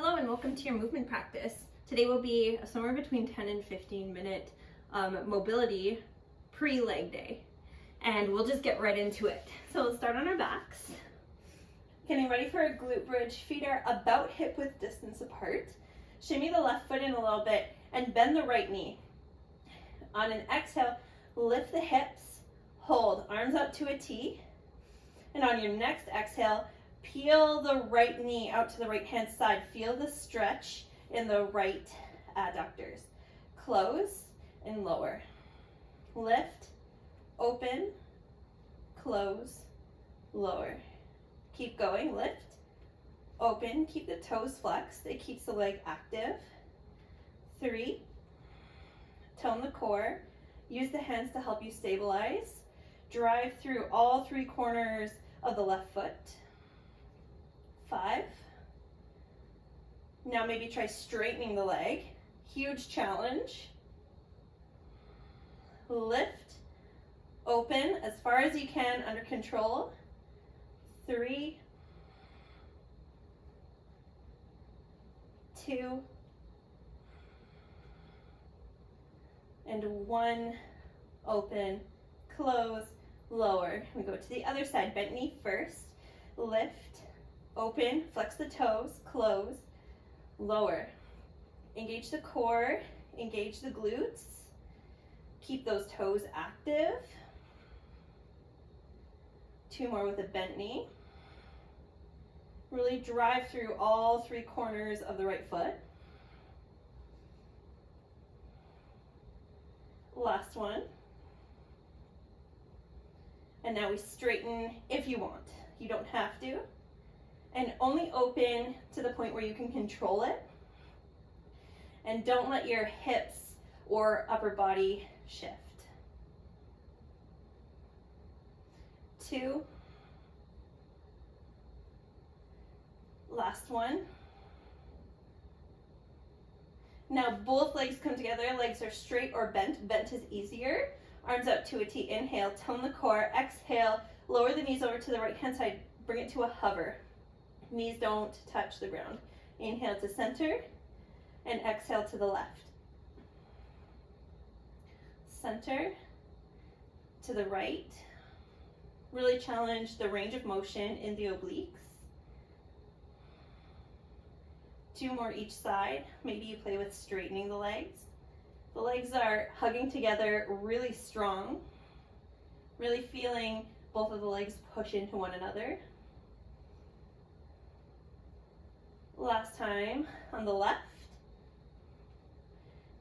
Hello and welcome to your movement practice. Today will be somewhere between 10 and 15 minute mobility pre-leg day. And we'll just get right into it. So we'll start on our backs. Getting ready for a glute bridge. Feet are about hip width distance apart. Shimmy the left foot in a little bit and bend the right knee. On an exhale, lift the hips, hold, arms out to a T. And on your next exhale, peel the right knee out to the right hand side. Feel the stretch in the right adductors. Close and lower. Lift, open, close, lower. Keep going, lift, open, keep the toes flexed. It keeps the leg active. 3, tone the core. Use the hands to help you stabilize. Drive through all 3 corners of the left foot. 5. Now maybe try straightening the leg. Huge challenge. Lift, open as far as you can under control. 3, 2, and 1. Open, close, lower. We go to the other side. Bent knee first. Lift, open, flex the toes, close, lower. Engage the core, engage the glutes. Keep those toes active. 2 more with a bent knee. Really drive through all 3 corners of the right foot. Last one. And now we straighten if you want. You don't have to. And only open to the point where you can control it. And don't let your hips or upper body shift. 2. Last one. Now both legs come together. Legs are straight or bent. Bent is easier. Arms out to a T. Inhale, tone the core. Exhale, lower the knees over to the right hand side. Bring it to a hover. Knees don't touch the ground. Inhale to center and exhale to the left. Center to the right. Really challenge the range of motion in the obliques. 2 more each side. Maybe you play with straightening the legs. The legs are hugging together really strong. Really feeling both of the legs push into one another. Last time on the left.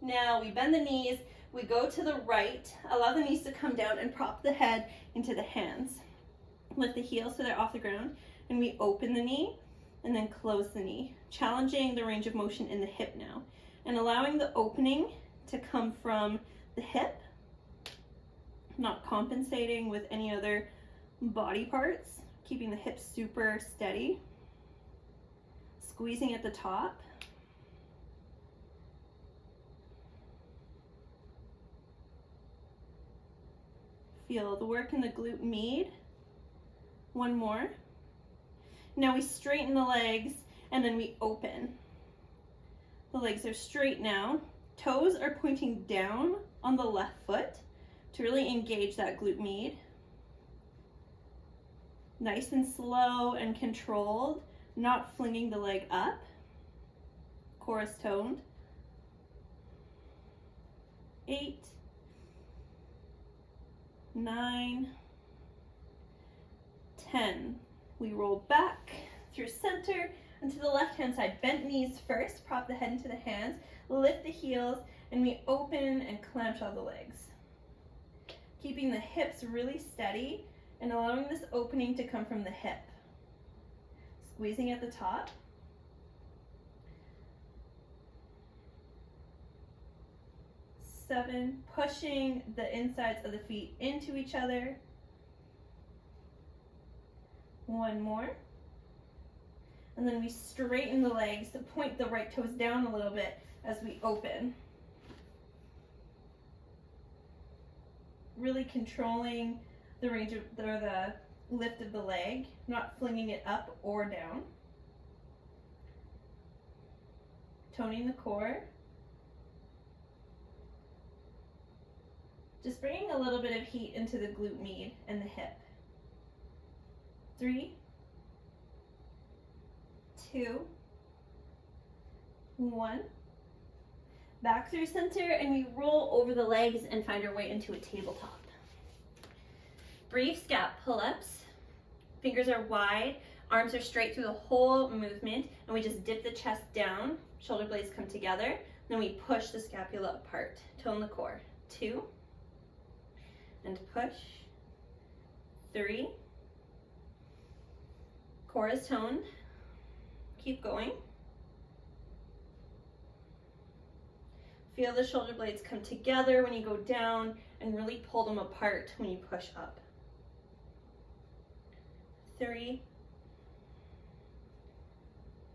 Now we bend the knees, we go to the right, allow the knees to come down and prop the head into the hands. Lift the heels so they're off the ground, and we open the knee and then close the knee, challenging the range of motion in the hip now, and allowing the opening to come from the hip, not compensating with any other body parts, keeping the hips super steady. Squeezing at the top. Feel the work in the glute med. 1 more. Now we straighten the legs and then we open. The legs are straight now. Toes are pointing down on the left foot to really engage that glute med. Nice and slow and controlled. Not flinging the leg up. Core is toned. 8, 9, 10. We roll back through center and to the left hand side. Bent knees first, prop the head into the hands, lift the heels, and we open and clamshell the legs. Keeping the hips really steady and allowing this opening to come from the hip. Squeezing at the top. 7, pushing the insides of the feet into each other. 1 more. And then we straighten the legs to point the right toes down a little bit as we open. Really controlling the range of the lift of the leg, not flinging it up or down. toning the core. Just bringing a little bit of heat into the glute med and the hip. 3, 2, 1. Back through center, and we roll over the legs and find our way into a tabletop. Brief scap pull-ups. Fingers are wide, arms are straight through the whole movement, and we just dip the chest down, shoulder blades come together, then we push the scapula apart. Tone the core. 2, and push. 3, core is toned. Keep going. Feel the shoulder blades come together when you go down and really pull them apart when you push up. 3,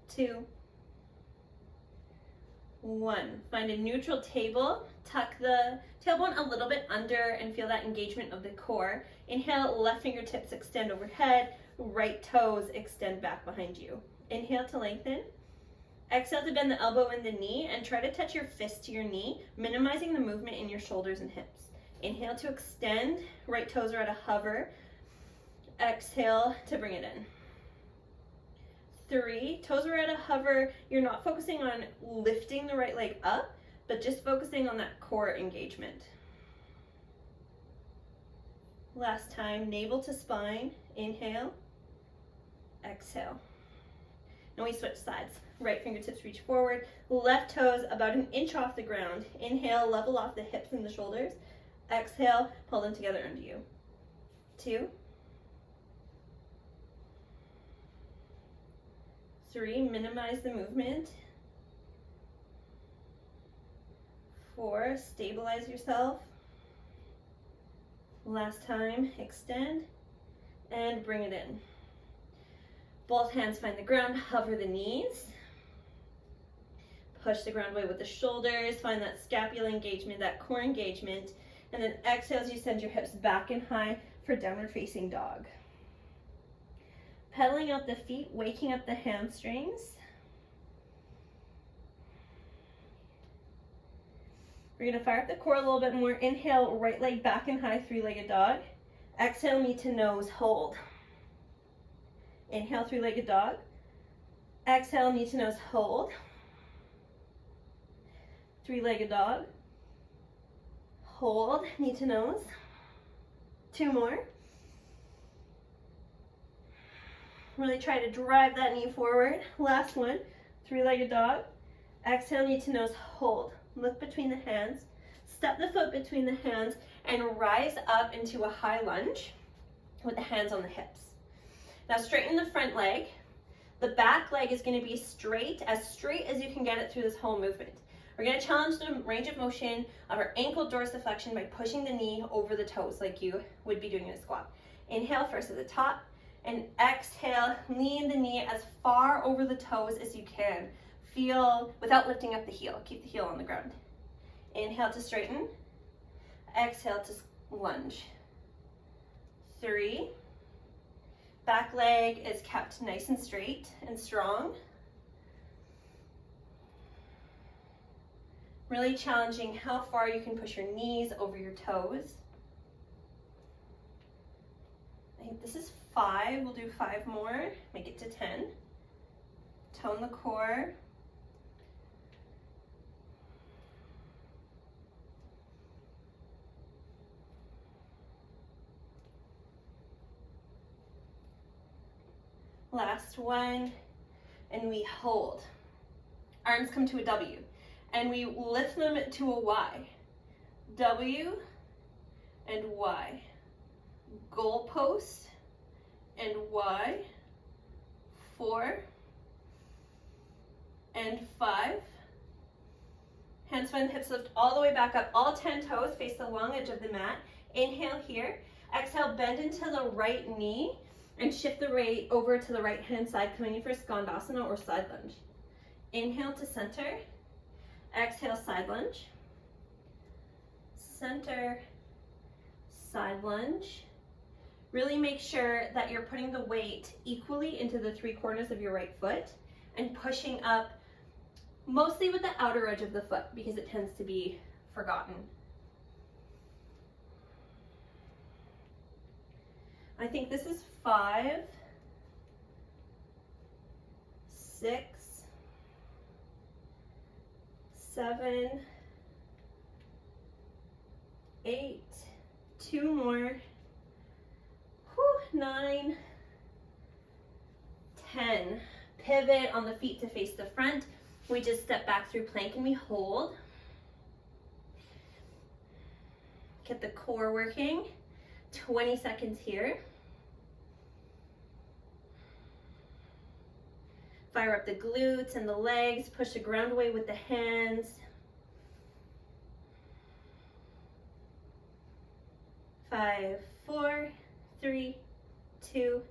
2, 1. Find a neutral table. Tuck the tailbone a little bit under and feel that engagement of the core. Inhale, left fingertips extend overhead, right toes extend back behind you. Inhale to lengthen. Exhale to bend the elbow and the knee and try to touch your fist to your knee, minimizing the movement in your shoulders and hips. Inhale to extend, right toes are at a hover. Exhale to bring it in. 3, toes are at a hover. You're not focusing on lifting the right leg up, but just focusing on that core engagement. Last time, navel to spine. Inhale, exhale. And we switch sides. Right fingertips reach forward, left toes about an inch off the ground. Inhale, level off the hips and the shoulders. Exhale, pull them together under you. 2, 3, minimize the movement. 4, stabilize yourself. Last time, extend and bring it in. Both hands find the ground, hover the knees. Push the ground away with the shoulders, find that scapula engagement, that core engagement, and then exhale as you send your hips back and high for downward facing dog. Pedaling out the feet, waking up the hamstrings. We're going to fire up the core a little bit more. Inhale, right leg back and high, three-legged dog. Exhale, knee to nose, hold. Inhale, three-legged dog. Exhale, knee to nose, hold. Three-legged dog. Hold, knee to nose. 2 more. Really try to drive that knee forward. Last one, three-legged dog. Exhale, knee to nose, hold. Look between the hands. Step the foot between the hands and rise up into a high lunge with the hands on the hips. Now straighten the front leg. The back leg is going to be straight as you can get it through this whole movement. We're going to challenge the range of motion of our ankle dorsiflexion by pushing the knee over the toes like you would be doing in a squat. Inhale first at the top, and exhale, lean the knee as far over the toes as you can. Feel, without lifting up the heel, keep the heel on the ground. Inhale to straighten, exhale to lunge. 3, back leg is kept nice and straight and strong. Really challenging how far you can push your knees over your toes. I think this is 5, we'll do 5 more, make it to 10. Tone the core. Last one, and we hold. Arms come to a W, and we lift them to a Y. W and Y. Goalpost and Y. 4 and 5. Hands find the hips, lift all the way back up. All 10 toes face the long edge of the mat. Inhale here. Exhale, bend into the right knee and shift the weight over to the right hand side, coming in for Skandasana or side lunge. Inhale to center. Exhale, side lunge. Center, side lunge. Really make sure that you're putting the weight equally into the 3 corners of your right foot and pushing up mostly with the outer edge of the foot because it tends to be forgotten. I think this is 5, 6, 7, 8, 2 more, 9, 10. Pivot on the feet to face the front. We just step back through plank and we hold. Get the core working. 20 seconds here. Fire up the glutes and the legs. Push the ground away with the hands. 5, 4, 3, 2,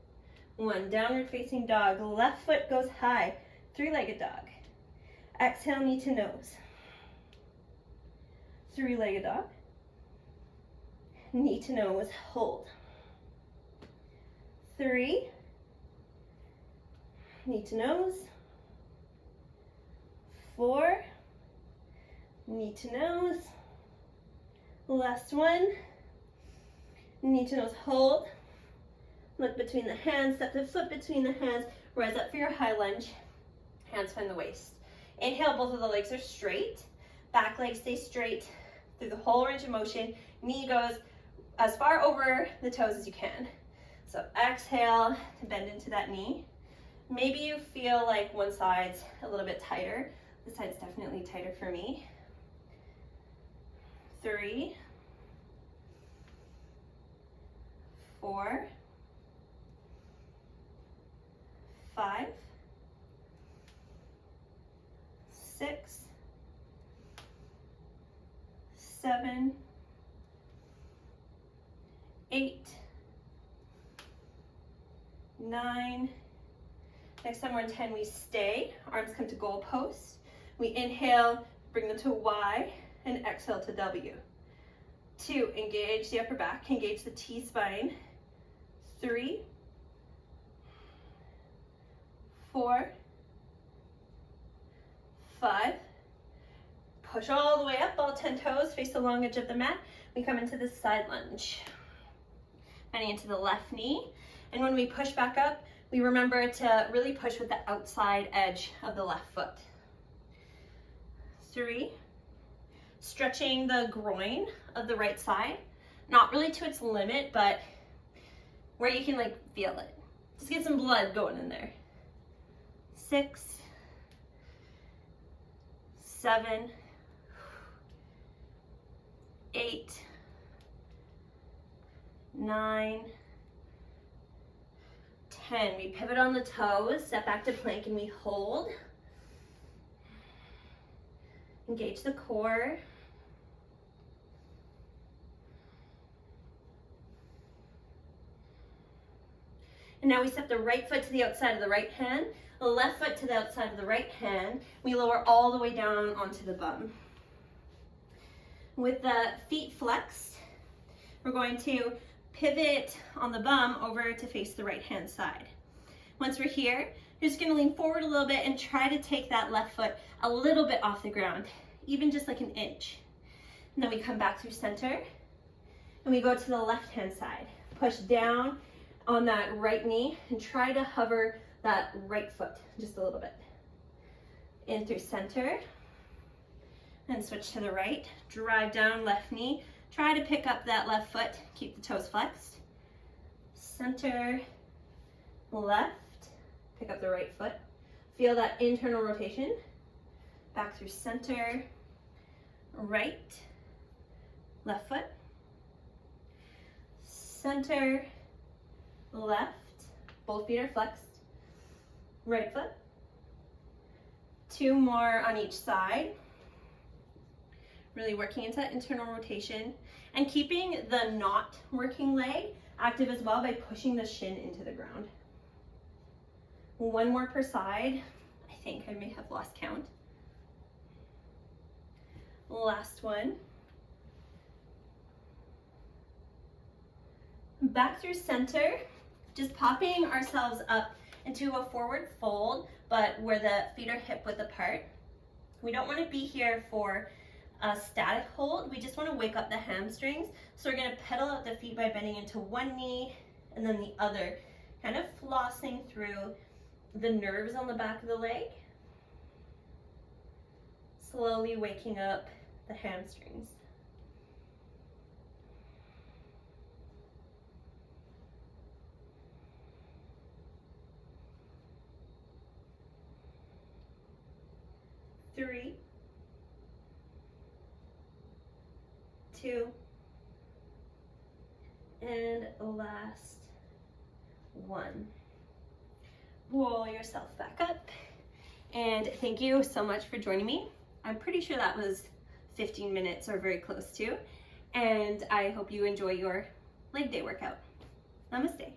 1. Downward facing dog. Left foot goes high. Three-legged dog. Exhale, knee to nose. Three-legged dog. Knee to nose, hold. 3. Knee to nose. 4. Knee to nose. Last one. Knee to nose, hold. Look between the hands, step the foot between the hands, rise up for your high lunge. Hands find the waist. Inhale, both of the legs are straight. Back leg stays straight through the whole range of motion. Knee goes as far over the toes as you can. So exhale to bend into that knee. Maybe you feel like one side's a little bit tighter. This side's definitely tighter for me. 3, 4, 5, 6, 7, 8, 9. Next time we're in 10, we stay. Arms come to goal post. We inhale, bring them to Y, and exhale to W. 2, engage the upper back, engage the T-spine. 3, 4, 5. Push all the way up, all 10 toes, face the long edge of the mat. We come into the side lunge. Bending into the left knee. And when we push back up, we remember to really push with the outside edge of the left foot. 3, stretching the groin of the right side. Not really to its limit, but where you can like feel it. Just get some blood going in there. 6, 7, 8, 9, 10. We pivot on the toes, step back to plank, and we hold. Engage the core. And now we step the right foot to the outside of the right hand, the left foot to the outside of the right hand. We lower all the way down onto the bum. With the feet flexed, we're going to pivot on the bum over to face the right hand side. Once we're here, you're just going to lean forward a little bit and try to take that left foot a little bit off the ground, even just like an inch. And then we come back through center and we go to the left hand side. Push down on that right knee and try to hover that right foot just a little bit. In through center and switch to the right. Drive down left knee. Try to pick up that left foot. Keep the toes flexed. Center, left. Pick up the right foot. Feel that internal rotation. Back through center, right, left foot. Center, left. Both feet are flexed. Right foot. 2 more on each side. Really working into that internal rotation and keeping the not working leg active as well by pushing the shin into the ground. 1 more per side. I think I may have lost count. Last one. Back through center, just popping ourselves up into a forward fold, but where the feet are hip width apart. We don't want to be here for a static hold. We just want to wake up the hamstrings. So we're going to pedal out the feet by bending into one knee and then the other, kind of flossing through the nerves on the back of the leg, slowly waking up the hamstrings. Three, 2, and last 1. Roll yourself back up, and thank you so much for joining me. I'm pretty sure that was 15 minutes or very close to, and I hope you enjoy your leg day workout. Namaste.